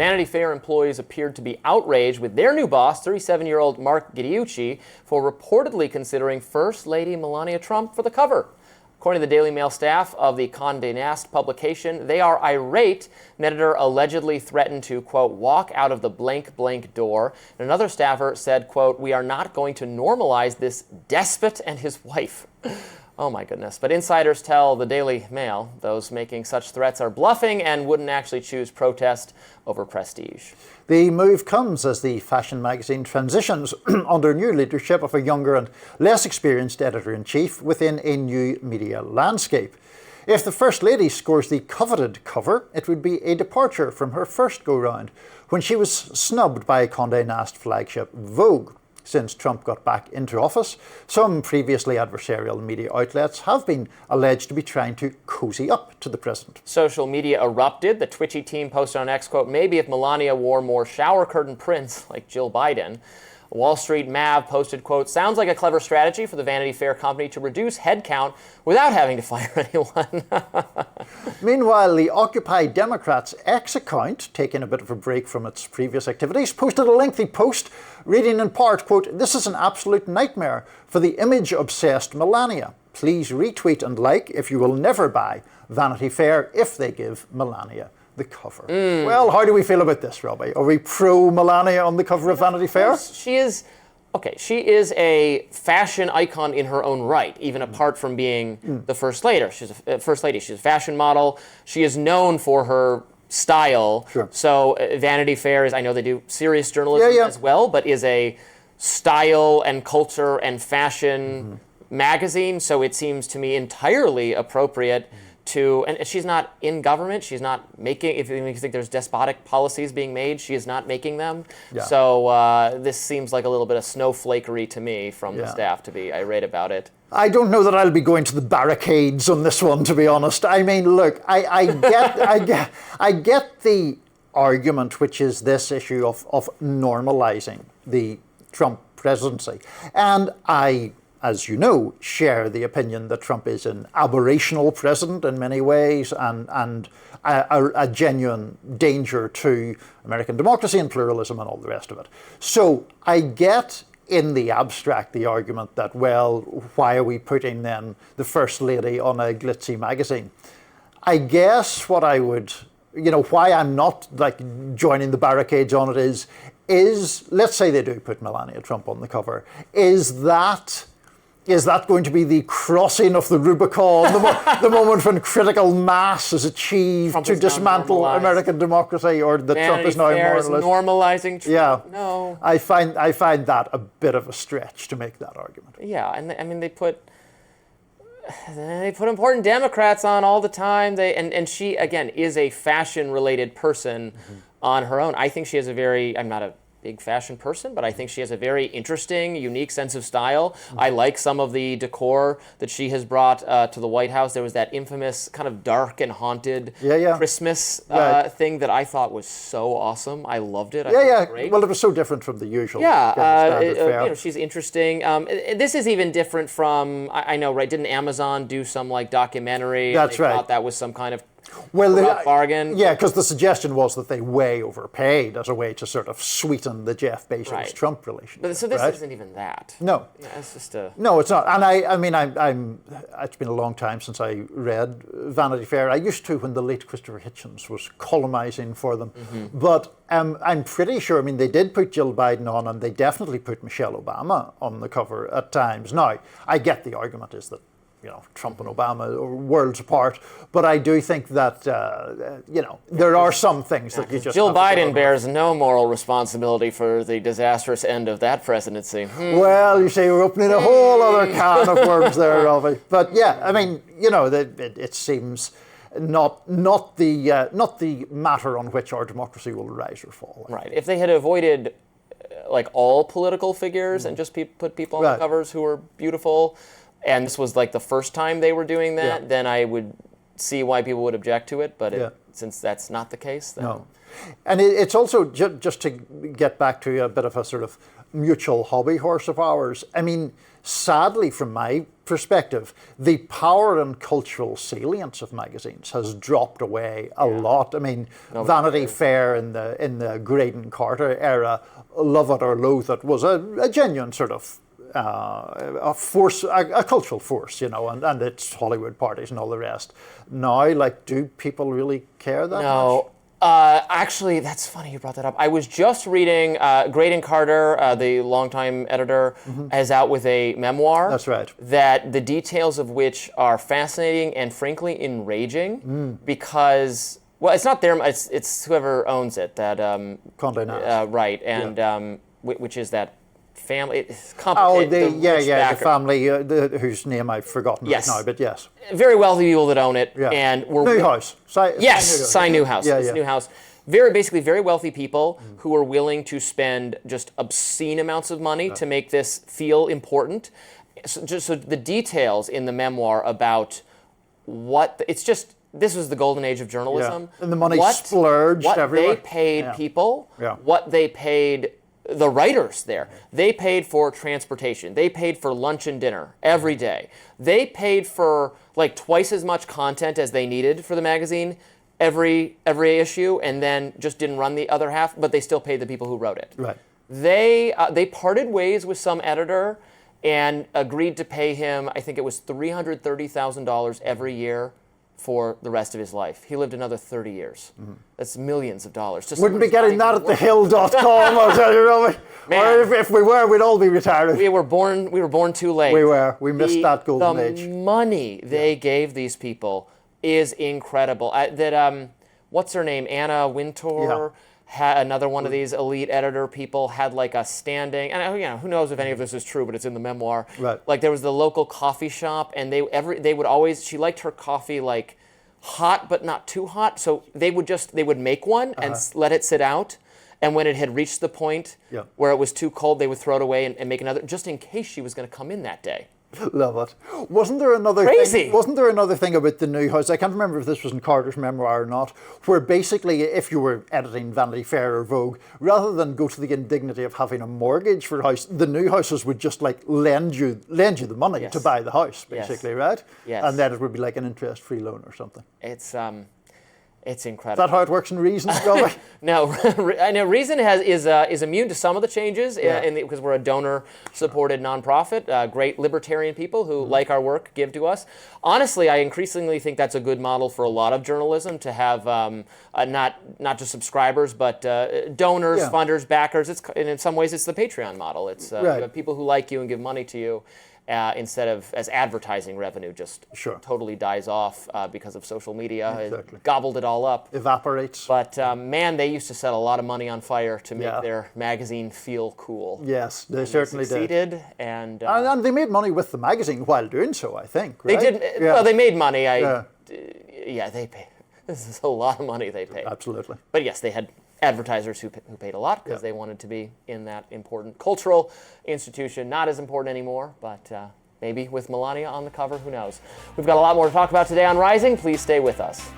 Vanity Fair employees appeared to be outraged with their new boss, 37-year-old Mark Giudiucci, for reportedly considering First Lady Melania Trump for the cover. According to the Daily Mail staff of the Conde-Naste publication, they are irate. An editor allegedly threatened to, quote, walk out of the blank blank door. And another staffer said, quote, we are not going to normalize this despot and his wife. Oh my goodness. But insiders tell the Daily Mail those making such threats are bluffing and wouldn't actually choose protest over prestige. The move comes as the fashion magazine transitions under new leadership of a younger and less experienced editor-in-chief within a new media landscape. If the First Lady scores the coveted cover, it would be a departure from her first go-round, when she was snubbed by Conde-Nast flagship Vogue. Since Trump got back into office, some previously adversarial media outlets have been alleged to be trying to cozy up to the president. Social media erupted. The twitchy team posted on X, quote, maybe if Melania wore more shower curtain prints like Jill Biden. Wall Street Mav posted, quote, sounds like a clever strategy for the Vanity Fair company to reduce headcount without having to fire anyone. Meanwhile, the Occupy Democrats' X account, taking a bit of a break from its previous activities, posted a lengthy post reading in part, quote, this is an absolute nightmare for the image-obsessed Melania. Please retweet and like if you will never buy Vanity Fair if they give Melania the cover. Well, how do we feel about this, Robby? Are we pro-Melania on the cover of Vanity Fair? She is a fashion icon in her own right, even apart from being the First Lady. She's a First Lady. She's a fashion model. She is known for her style. Sure. So Vanity Fair is, I know they do serious journalism as well, but is a style and culture and fashion magazine. So it seems to me entirely appropriate to, and she's not in government, she's not making, if you think there's despotic policies being made, she is not making them. Yeah. So this seems like a little bit of snowflakery to me from the staff to be irate about it. I don't know that I'll be going to the barricades on this one, to be honest. I mean, look, I get the argument, which is this issue of normalizing the Trump presidency. And I, as you know, share the opinion that Trump is an aberrational president in many ways and a genuine danger to American democracy and pluralism and all the rest of it. So I get in the abstract the argument that, well, why are we putting then the First Lady on a glitzy magazine? I guess what I would, why I'm not like joining the barricades on it is let's say they do put Melania Trump on the cover, is that going to be the crossing of the Rubicon, the moment when critical mass is achieved Trump to dismantle American democracy, or that Trump is now normalizing Trump? Yeah. No. I find that a bit of a stretch to make that argument. Yeah, and I mean they put important Democrats on all the time. And she, again, is a fashion-related person on her own. I think she has I'm not a big fashion person, but I think she has a very interesting, unique sense of style. I like some of the decor that she has brought to the White House. There was that infamous kind of dark and haunted Christmas thing that I thought was so awesome. I loved it. I thought it was great. Well, it was so different from the usual. She's interesting. This is even different from, I know, right? Didn't Amazon do some like documentary? That's right. Thought that was some kind of bargain. Yeah, because the suggestion was that they way overpaid as a way to sort of sweeten the Jeff Bezos-Trump relationship. But so this isn't even that. No. Yeah, it's just a... No, it's not. And I mean, it's been a long time since I read Vanity Fair. I used to when the late Christopher Hitchens was columnizing for them. But I'm pretty sure, I mean, they did put Jill Biden on, and they definitely put Michelle Obama on the cover at times. Now, I get the argument is that Trump and Obama are worlds apart, but I do think that, there are some things that you just Jill Biden bears no moral responsibility for the disastrous end of that presidency. Well, you say you're opening a whole other can of worms there, Robby. But yeah, I mean, it seems not the matter on which our democracy will rise or fall. Right. If they had avoided like all political figures and just put people on the covers who were beautiful, and this was like the first time they were doing that, then I would see why people would object to it. But since that's not the case, then... No. And it's also, just to get back to a bit of a sort of mutual hobby horse of ours. I mean, sadly, from my perspective, the power and cultural salience of magazines has dropped away a lot. I mean, Vanity Fair in the Graydon Carter era, love it or loathe it, was a genuine sort of a force, a cultural force, and it's Hollywood parties and all the rest. Now, like, do people really care that much? No. Actually, that's funny you brought that up. I was just reading Graydon Carter, the longtime editor, is out with a memoir. That's right. That the details of which are fascinating and frankly enraging because, well, it's not them, it's whoever owns it. That Conde-Naste. right, and which is that family. It's complicated. The family whose name I've forgotten right now, but yes. Very wealthy people that own it, and Newhouse. Cy Newhouse. It's Newhouse. Very wealthy people who are willing to spend just obscene amounts of money to make this feel important. So the details in the memoir about this was the golden age of journalism. And the money splurged everywhere. What they paid people, what they paid the writers there. They paid for transportation. They paid for lunch and dinner every day. They paid for like twice as much content as they needed for the magazine every issue, and then just didn't run the other half, but they still paid the people who wrote it. Right. They parted ways with some editor and agreed to pay him, I think it was $330,000 every year for the rest of his life. He lived another 30 years. That's millions of dollars. Wouldn't be getting that at thehill.com, I'll tell you, Robby. Or if we were, we'd all be retired. We were born too late. We were. We missed that golden age. The money they gave these people is incredible. What's her name? Anna Wintour. Had another one of these elite editor people had like a standing, and who knows if any of this is true, but it's in the memoir. Right. Like there was the local coffee shop, and they would always, she liked her coffee like hot but not too hot, so they would make one and let it sit out, and when it had reached the point where it was too cold, they would throw it away and make another, just in case she was going to come in that day. Love it. Wasn't there another thing about the Newhouse? I can't remember if this was in Carter's memoir or not, where basically if you were editing Vanity Fair or Vogue, rather than go to the indignity of having a mortgage for a house, the Newhouses would just like lend you the money to buy the house, basically, right? Yes. And then it would be like an interest-free loan or something. It's incredible. Is that how it works in Reason, Robby? No, I know Reason is immune to some of the changes because we're a donor-supported nonprofit. Great libertarian people who like our work give to us. Honestly, I increasingly think that's a good model for a lot of journalism to have not just subscribers but donors, funders, backers. And in some ways, it's the Patreon model. It's you have people who like you and give money to you. Instead of as advertising revenue just totally dies off because of social media. It gobbled it all up. Evaporates. But man, they used to set a lot of money on fire to make their magazine feel cool. Yes, they certainly succeeded, and they made money with the magazine while doing so, I think. Right? They did. Well, they made money. They paid. This is a lot of money they paid. Absolutely. But yes, they had advertisers who paid a lot because they wanted to be in that important cultural institution. Not as important anymore, but maybe with Melania on the cover, who knows. We've got a lot more to talk about today on Rising. Please stay with us.